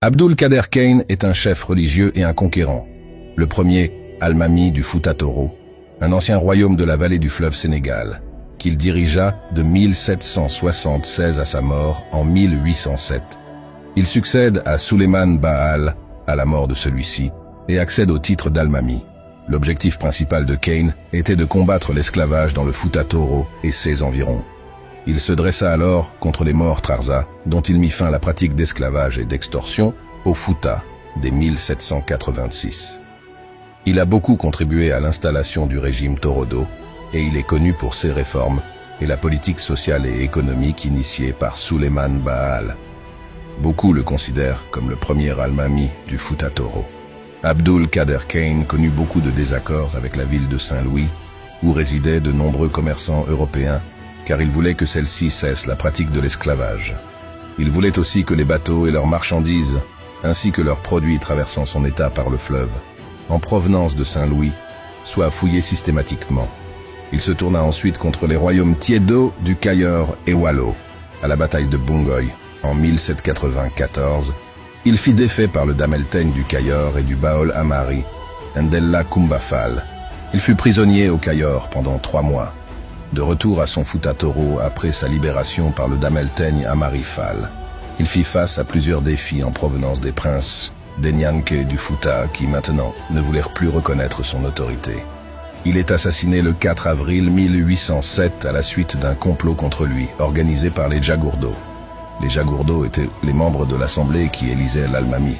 Abdul Kader Kane est un chef religieux et un conquérant. Le premier, Al-Mami du Fouta Toro, un ancien royaume de la vallée du fleuve Sénégal, qu'il dirigea de 1776 à sa mort en 1807. Il succède à Souleymane Baal à la mort de celui-ci et accède au titre d'Al-Mami. L'objectif principal de Kane était de combattre l'esclavage dans le Fouta Toro et ses environs. Il se dressa alors contre les Maures Trarza, dont il mit fin à la pratique d'esclavage et d'extorsion au Fouta dès 1786. Il a beaucoup contribué à l'installation du régime Torodo et il est connu pour ses réformes et la politique sociale et économique initiée par Souleymane Baal. Beaucoup le considèrent comme le premier Al-Mami du Fouta Toro. Abdul Kader Kane connut beaucoup de désaccords avec la ville de Saint-Louis, où résidaient de nombreux commerçants européens, car il voulait que celle-ci cesse la pratique de l'esclavage. Il voulait aussi que les bateaux et leurs marchandises, ainsi que leurs produits traversant son état par le fleuve, en provenance de Saint-Louis, soient fouillés systématiquement. Il se tourna ensuite contre les royaumes tiédo du Cayor et Wallo, à la bataille de Bungoy, en 1794. Il fit défait par le Damelteigne du Cayor et du Baol Amari, Ndella Kumbafal. Il fut prisonnier au Cayor pendant 3 mois. De retour à son Fouta Toro après sa libération par le Damelteigne Amari Fall, il fit face à plusieurs défis en provenance des princes des Nyanké du Fouta qui maintenant ne voulèrent plus reconnaître son autorité. Il est assassiné le 4 avril 1807 à la suite d'un complot contre lui organisé par les Djagourdo. Les Djagourdo étaient les membres de l'Assemblée qui élisaient l'Al-Mami.